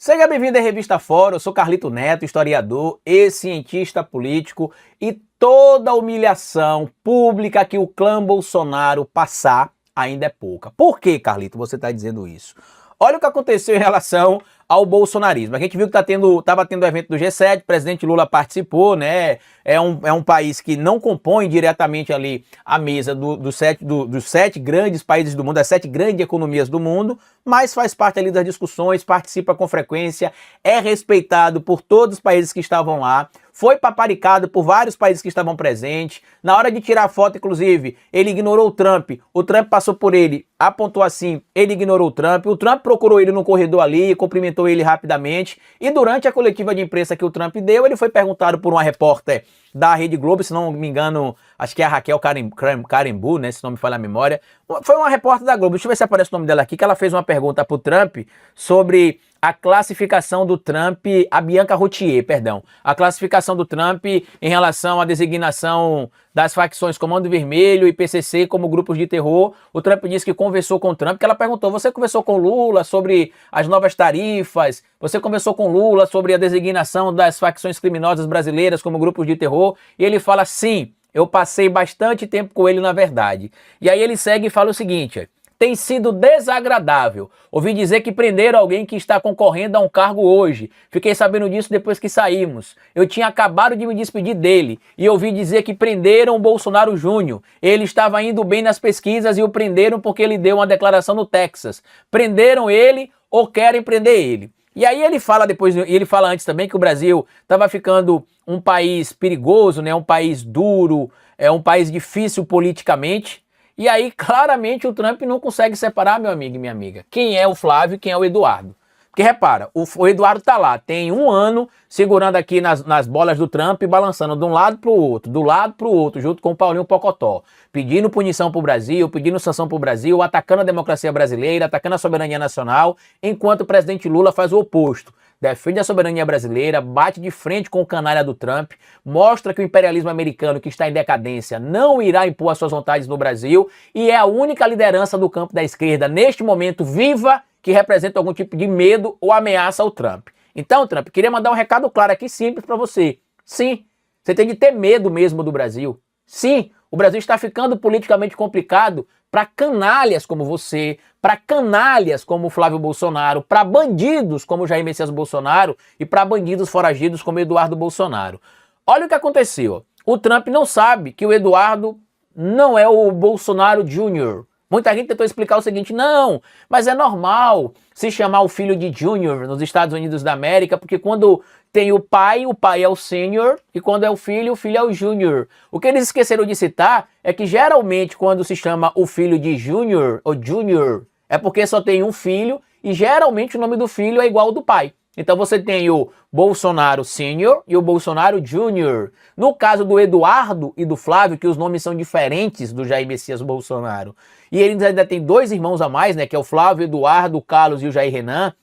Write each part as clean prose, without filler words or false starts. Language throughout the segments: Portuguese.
Seja bem-vindo à Revista Fora, eu sou Carlito Neto, historiador e cientista político, e toda a humilhação pública que o clã Bolsonaro passar ainda é pouca. Por que, Carlito, você está dizendo isso? Olha o que aconteceu em relação ao bolsonarismo. A gente viu que estava tendo o evento do G7, o presidente Lula participou, né? É um país que não compõe diretamente ali a mesa dos sete grandes países do mundo, das 7 grandes economias do mundo, mas faz parte ali das discussões, participa com frequência, é respeitado por todos os países que estavam lá, foi paparicado por vários países que estavam presentes. Na hora de tirar a foto, inclusive, ele ignorou o Trump passou por ele, apontou assim, ele ignorou o Trump procurou ele no corredor ali, cumprimentou ele rapidamente, e durante a coletiva de imprensa que o Trump deu, ele foi perguntado por uma repórter da Rede Globo, se não me engano, acho que é a Raquel Carimbu, né, se não me falha a memória, foi uma repórter da Globo, deixa eu ver se aparece o nome dela aqui, que ela fez uma pergunta pro Trump sobre a classificação do Trump, a Bianca Routier, perdão, a classificação do Trump em relação à designação das facções Comando Vermelho e PCC como grupos de terror. O Trump disse que conversou com o Trump, que ela perguntou, você conversou com Lula sobre as novas tarifas? Você conversou com Lula sobre a designação das facções criminosas brasileiras como grupos de terror? E ele fala, sim, eu passei bastante tempo com ele na verdade. E aí ele segue e fala o seguinte, tem sido desagradável. Ouvi dizer que prenderam alguém que está concorrendo a um cargo hoje. Fiquei sabendo disso depois que saímos. Eu tinha acabado de me despedir dele e ouvi dizer que prenderam o Bolsonaro Júnior. Ele estava indo bem nas pesquisas e o prenderam porque ele deu uma declaração no Texas. Prenderam ele ou querem prender ele? E aí ele fala antes também que o Brasil estava ficando um país perigoso, né? Um país duro, um país difícil politicamente. E aí, claramente, o Trump não consegue separar, meu amigo e minha amiga, quem é o Flávio e quem é o Eduardo. Porque, repara, o Eduardo tá lá, tem um ano, segurando aqui nas bolas do Trump, balançando de um lado pro outro, junto com o Paulinho Pocotó, pedindo punição pro Brasil, pedindo sanção pro Brasil, atacando a democracia brasileira, atacando a soberania nacional, enquanto o presidente Lula faz o oposto. Defende a soberania brasileira, bate de frente com o canalha do Trump, mostra que o imperialismo americano, que está em decadência, não irá impor as suas vontades no Brasil e é a única liderança do campo da esquerda, neste momento, viva, que representa algum tipo de medo ou ameaça ao Trump. Então, Trump, queria mandar um recado claro aqui, simples para você. Sim, você tem de ter medo mesmo do Brasil. Sim, o Brasil está ficando politicamente complicado para canalhas como você, para canalhas como o Flávio Bolsonaro, para bandidos como Jair Messias Bolsonaro e para bandidos foragidos como Eduardo Bolsonaro. Olha o que aconteceu. O Trump não sabe que o Eduardo não é o Bolsonaro Júnior. Muita gente tentou explicar o seguinte, não, mas é normal se chamar o filho de Júnior nos Estados Unidos da América, porque quando tem o pai é o senior, e quando é o filho é o júnior. O que eles esqueceram de citar é que geralmente quando se chama o filho de júnior ou junior, é porque só tem um filho, e geralmente o nome do filho é igual ao do pai. Então você tem o Bolsonaro Sênior e o Bolsonaro Júnior. No caso do Eduardo e do Flávio, que os nomes são diferentes do Jair Messias Bolsonaro, e eles ainda tem 2 irmãos a mais, né, que é o Flávio, Eduardo, o Carlos e o Jair Renan,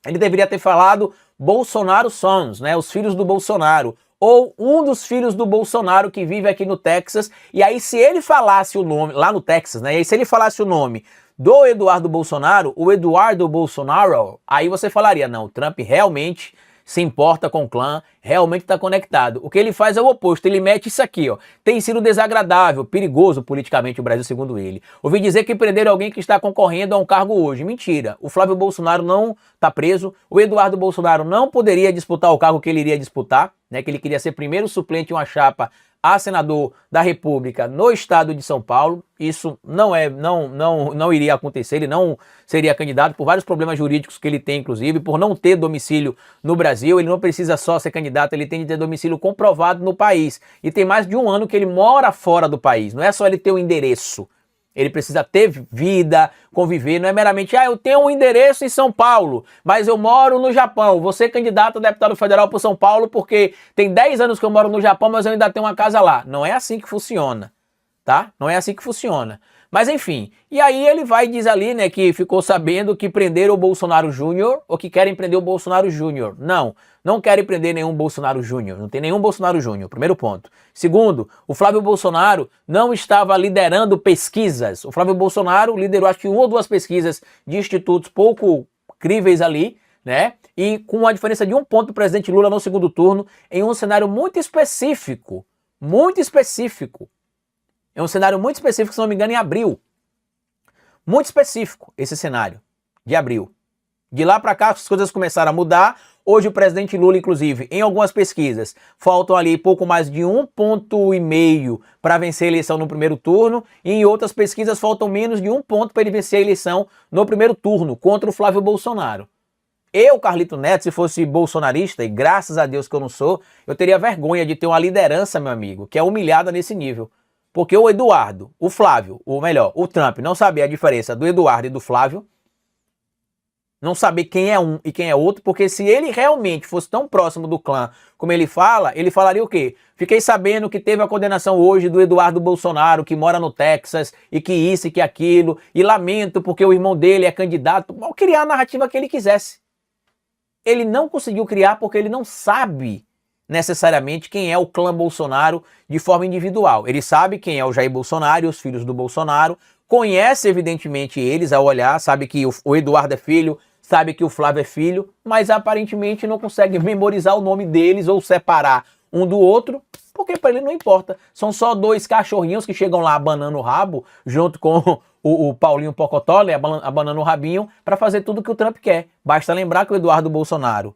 ele deveria ter falado Bolsonaro Sons, né, os filhos do Bolsonaro, ou um dos filhos do Bolsonaro que vive aqui no Texas, e aí se ele falasse o nome, lá no Texas, né, e aí se ele falasse o nome do Eduardo Bolsonaro, o Eduardo Bolsonaro, aí você falaria, não, o Trump realmente se importa com o clã, realmente está conectado. O que ele faz é o oposto, ele mete isso aqui, ó. Tem sido desagradável, perigoso politicamente o Brasil, segundo ele. Ouvi dizer que prenderam alguém que está concorrendo a um cargo hoje. Mentira, o Flávio Bolsonaro não está preso, o Eduardo Bolsonaro não poderia disputar o cargo que ele iria disputar, né, que ele queria ser primeiro suplente em uma chapa a senador da República no estado de São Paulo. Isso não iria acontecer, ele não seria candidato por vários problemas jurídicos que ele tem, inclusive, por não ter domicílio no Brasil. Ele não precisa só ser candidato, ele tem de ter domicílio comprovado no país. E tem mais de 1 ano que ele mora fora do país, não é só ele ter um endereço. Ele precisa ter vida, conviver, não é meramente, eu tenho um endereço em São Paulo, mas eu moro no Japão, vou ser candidato a deputado federal por São Paulo porque tem 10 anos que eu moro no Japão, mas eu ainda tenho uma casa lá. Não é assim que funciona, tá? Não é assim que funciona. Mas enfim, e aí ele vai e diz ali, né, que ficou sabendo que prenderam o Bolsonaro Júnior, ou que querem prender o Bolsonaro Júnior. Não querem prender nenhum Bolsonaro Júnior, não tem nenhum Bolsonaro Júnior, primeiro ponto. Segundo, o Flávio Bolsonaro não estava liderando pesquisas. O Flávio Bolsonaro liderou acho que 1 ou 2 pesquisas de institutos pouco críveis ali, né? E com a diferença de 1 ponto do presidente Lula no segundo turno, em um cenário muito específico. Muito específico. É um cenário muito específico, se não me engano, em abril. Muito específico esse cenário de abril. De lá para cá as coisas começaram a mudar. Hoje o presidente Lula, inclusive, em algumas pesquisas, faltam ali pouco mais de 1,5 ponto para vencer a eleição no primeiro turno, e em outras pesquisas faltam menos de 1 ponto para ele vencer a eleição no primeiro turno, contra o Flávio Bolsonaro. Eu, Carlito Neto, se fosse bolsonarista, e graças a Deus que eu não sou, eu teria vergonha de ter uma liderança, meu amigo, que é humilhada nesse nível. Porque o Eduardo, o Flávio, ou melhor, o Trump, não sabia a diferença do Eduardo e do Flávio, não saber quem é um e quem é outro, porque se ele realmente fosse tão próximo do clã como ele fala, ele falaria o quê? Fiquei sabendo que teve a condenação hoje do Eduardo Bolsonaro, que mora no Texas, e que isso e que aquilo, e lamento porque o irmão dele é candidato. Vou criar a narrativa que ele quisesse. Ele não conseguiu criar porque ele não sabe necessariamente quem é o clã Bolsonaro de forma individual. Ele sabe quem é o Jair Bolsonaro e os filhos do Bolsonaro, conhece evidentemente eles ao olhar, sabe que o Eduardo é filho, sabe que o Flávio é filho, mas aparentemente não consegue memorizar o nome deles ou separar um do outro, porque para ele não importa. São só 2 cachorrinhos que chegam lá abanando o rabo, junto com o Paulinho Pocotó, né, abanando o rabinho, para fazer tudo que o Trump quer. Basta lembrar que o Eduardo Bolsonaro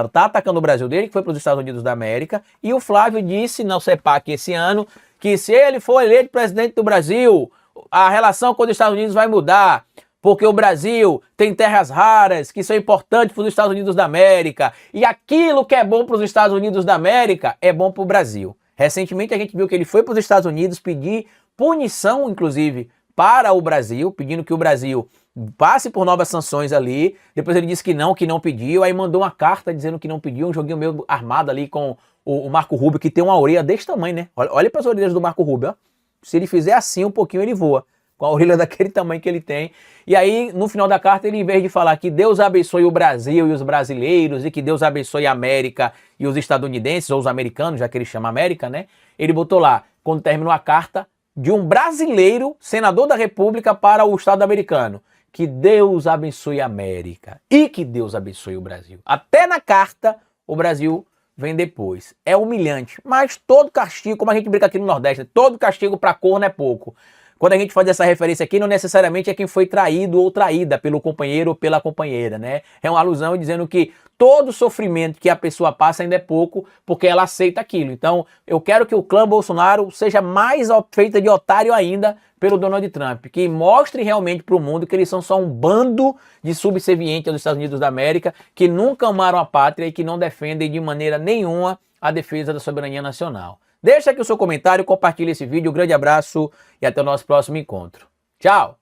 está atacando o Brasil dele, que foi para os Estados Unidos da América, e o Flávio disse na CEPAC esse ano que se ele for eleito presidente do Brasil, a relação com os Estados Unidos vai mudar, porque o Brasil tem terras raras que são importantes para os Estados Unidos da América, e aquilo que é bom para os Estados Unidos da América é bom para o Brasil. Recentemente a gente viu que ele foi para os Estados Unidos pedir punição, inclusive, para o Brasil, pedindo que o Brasil passe por novas sanções ali. Depois ele disse que não pediu, aí mandou uma carta dizendo que não pediu, um joguinho meio armado ali com o Marco Rubio, que tem uma orelha desse tamanho, né? Olha para as orelhas do Marco Rubio, ó. Se ele fizer assim um pouquinho, ele voa. Com a orelha daquele tamanho que ele tem. E aí, no final da carta, ele, em vez de falar que Deus abençoe o Brasil e os brasileiros, e que Deus abençoe a América e os estadunidenses, ou os americanos, já que ele chama América, né? Ele botou lá, quando terminou a carta, de um brasileiro, senador da República, para o Estado americano. Que Deus abençoe a América e que Deus abençoe o Brasil. Até na carta, o Brasil vem depois. É humilhante, mas todo castigo, como a gente brinca aqui no Nordeste, todo castigo para corno é pouco. Quando a gente faz essa referência aqui, não necessariamente é quem foi traído ou traída pelo companheiro ou pela companheira, né? É uma alusão dizendo que todo sofrimento que a pessoa passa ainda é pouco, porque ela aceita aquilo. Então, eu quero que o clã Bolsonaro seja mais feita de otário ainda pelo Donald Trump, que mostre realmente para o mundo que eles são só um bando de subservientes aos Estados Unidos da América, que nunca amaram a pátria e que não defendem de maneira nenhuma a defesa da soberania nacional. Deixa aqui o seu comentário, compartilhe esse vídeo, um grande abraço e até o nosso próximo encontro. Tchau!